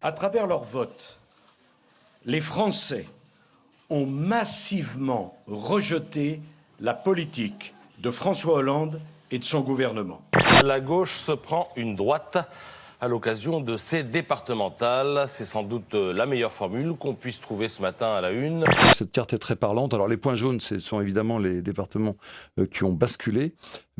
À travers leur vote, les Français ont massivement rejeté la politique de François Hollande et de son gouvernement. La gauche se prend une droite à l'occasion de ces départementales. C'est sans doute la meilleure formule qu'on puisse trouver ce matin à la une. Cette carte est très parlante. Alors les points jaunes, ce sont évidemment les départements qui ont basculé.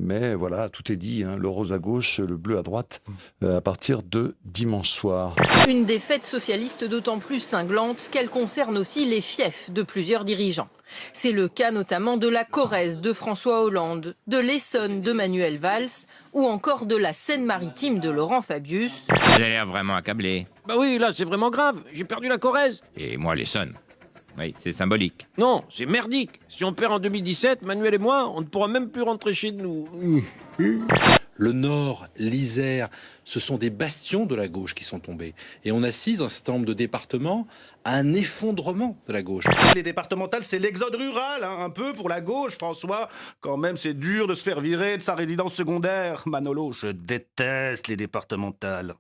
Mais voilà, tout est dit, hein, le rose à gauche, le bleu à droite, à partir de dimanche soir. Une défaite socialiste d'autant plus cinglante qu'elle concerne aussi les fiefs de plusieurs dirigeants. C'est le cas notamment de la Corrèze de François Hollande, de l'Essonne de Manuel Valls ou encore de la Seine-Maritime de Laurent Fabius. Vous avez l'air vraiment accablé. Bah oui, là c'est vraiment grave, j'ai perdu la Corrèze. Et moi, l'Essonne. Oui, c'est symbolique. Non, c'est merdique. Si on perd en 2017, Manuel et moi, on ne pourra même plus rentrer chez nous. Le Nord, l'Isère, ce sont des bastions de la gauche qui sont tombés. Et on assiste dans un certain nombre de départements à un effondrement de la gauche. Les départementales, c'est l'exode rural, hein, un peu pour la gauche, François. Quand même, c'est dur de se faire virer de sa résidence secondaire. Manolo, je déteste les départementales.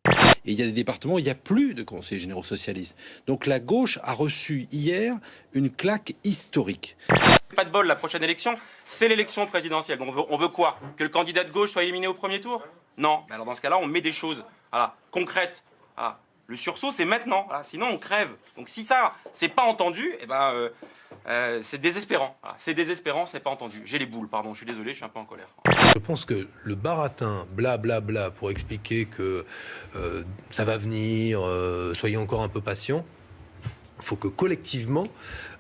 Et il y a des départements où il n'y a plus de conseillers généraux socialistes. Donc la gauche a reçu hier une claque historique. Pas de bol, la prochaine élection, c'est l'élection présidentielle. Donc on veut quoi? Que le candidat de gauche soit éliminé au premier tour? Non. Alors dans ce cas-là, on met des choses concrètes. Voilà. Le sursaut, c'est maintenant. Voilà. Sinon, on crève. Donc si ça, c'est pas entendu, c'est désespérant. Voilà. C'est désespérant, c'est pas entendu. J'ai les boules, pardon, je suis désolé, je suis un peu en colère. Je pense que le baratin, blablabla, pour expliquer que ça va venir, soyez encore un peu patients, il faut que collectivement,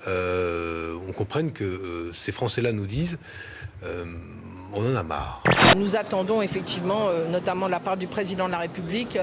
on comprenne que ces Français-là nous disent on en a marre. Nous attendons effectivement, notamment de la part du président de la République,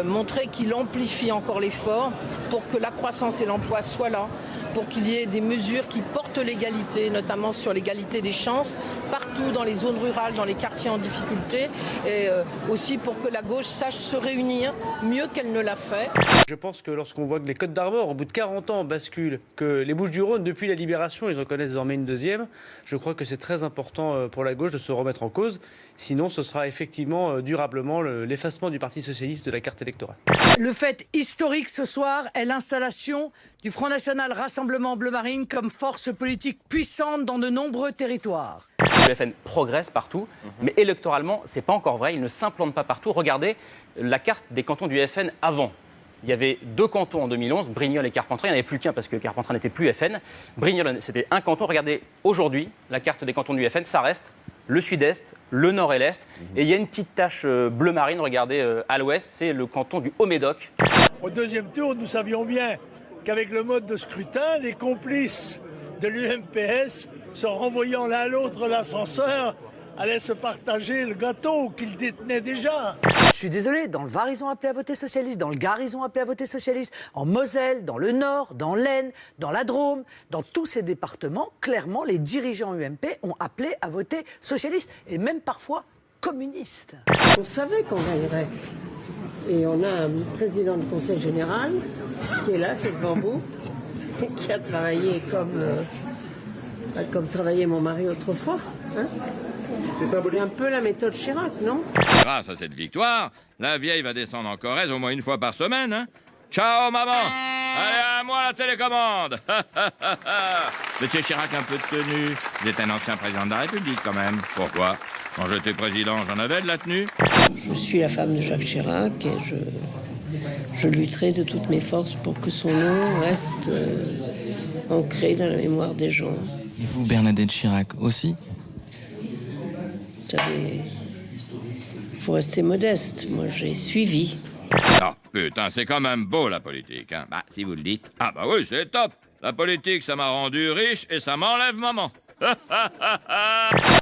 montrer qu'il amplifie encore l'effort pour que la croissance et l'emploi soient là, pour qu'il y ait des mesures qui portent l'égalité, notamment sur l'égalité des chances, partout dans les zones rurales, dans les quartiers en difficulté, et aussi pour que la gauche sache se réunir mieux qu'elle ne l'a fait. Je pense que lorsqu'on voit que les Côtes d'Armor, au bout de 40 ans, basculent, que les Bouches-du-Rhône, depuis la libération, ils reconnaissent désormais une deuxième, je crois que c'est très important pour la gauche de se remettre en cause. Sinon, ce sera effectivement durablement l'effacement du Parti socialiste de la carte électorale. Le fait historique ce soir est l'installation du Front National Rassemblement Bleu Marine comme force politique puissante dans de nombreux territoires. Le FN progresse partout, mais électoralement, c'est pas encore vrai. Il ne s'implante pas partout. Regardez la carte des cantons du FN avant. Il y avait 2 cantons en 2011, Brignoles et Carpentras. Il n'y en avait plus qu'un parce que Carpentras n'était plus FN. Brignoles, c'était un canton. Regardez aujourd'hui la carte des cantons du FN, ça reste le sud-est, le nord et l'est. Et il y a une petite tache bleu marine, regardez, à l'ouest, c'est le canton du Haut-Médoc. Au deuxième tour, nous savions bien qu'avec le mode de scrutin, les complices de l'UMPS, se renvoyant l'un à l'autre l'ascenseur, allaient se partager le gâteau qu'ils détenaient déjà. Je suis désolé, dans le Var, ils ont appelé à voter socialiste, dans le Gard, ils ont appelé à voter socialiste, en Moselle, dans le Nord, dans l'Aisne, dans la Drôme, dans tous ces départements, clairement, les dirigeants UMP ont appelé à voter socialiste, et même parfois communiste. On savait qu'on gagnerait. Et on a un président de conseil général qui est là, qui est devant vous, qui a travaillé comme travaillait mon mari autrefois. Hein, c'est un peu la méthode Chirac, non? Grâce à cette victoire, la vieille va descendre en Corrèze au moins une fois par semaine. Hein. Ciao, maman! Allez, à moi la télécommande! Monsieur Chirac, un peu de tenue. Vous êtes un ancien président de la République, quand même. Pourquoi? Quand j'étais président, j'en avais de la tenue. Je suis la femme de Jacques Chirac et je lutterai de toutes mes forces pour que son nom reste ancré dans la mémoire des gens. Et vous, Bernadette Chirac, aussi? Vous savez, il faut rester modeste. Moi, j'ai suivi. Ah, putain, c'est quand même beau, la politique. Hein. Bah, si vous le dites. Ah bah oui, c'est top. La politique, ça m'a rendu riche et ça m'enlève maman.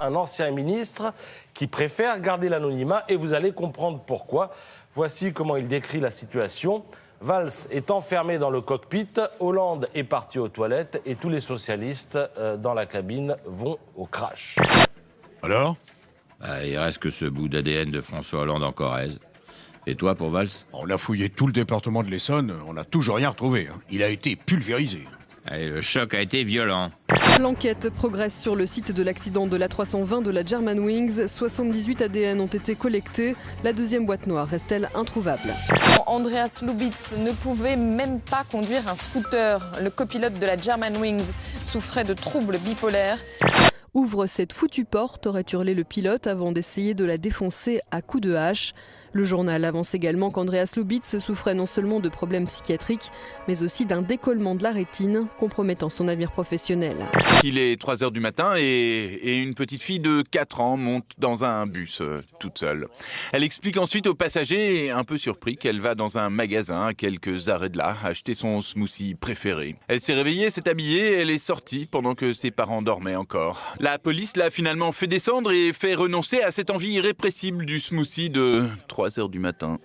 Un ancien ministre qui préfère garder l'anonymat et vous allez comprendre pourquoi. Voici comment il décrit la situation. Valls est enfermé dans le cockpit, Hollande est parti aux toilettes et tous les socialistes dans la cabine vont au crash. Alors ? Il reste que ce bout d'ADN de François Hollande en Corrèze. Et toi, pour Valls? On a fouillé tout le département de l'Essonne, on n'a toujours rien retrouvé. Hein. Il a été pulvérisé. Et le choc a été violent. L'enquête progresse sur le site de l'accident de l'A320 de la Germanwings. 78 ADN ont été collectés. La deuxième boîte noire reste-t-elle introuvable? Andreas Lubitz ne pouvait même pas conduire un scooter. Le copilote de la Germanwings souffrait de troubles bipolaires. Ouvre cette foutue porte, aurait hurlé le pilote avant d'essayer de la défoncer à coups de hache. Le journal avance également qu'Andreas Lubitz souffrait non seulement de problèmes psychiatriques, mais aussi d'un décollement de la rétine, compromettant son avenir professionnel. Il est 3h du matin et une petite fille de 4 ans monte dans un bus, toute seule. Elle explique ensuite aux passagers, un peu surpris, qu'elle va dans un magasin à quelques arrêts de là, acheter son smoothie préféré. Elle s'est réveillée, s'est habillée, elle est sortie pendant que ses parents dormaient encore. La police l'a finalement fait descendre et fait renoncer à cette envie irrépressible du smoothie de 3h du matin.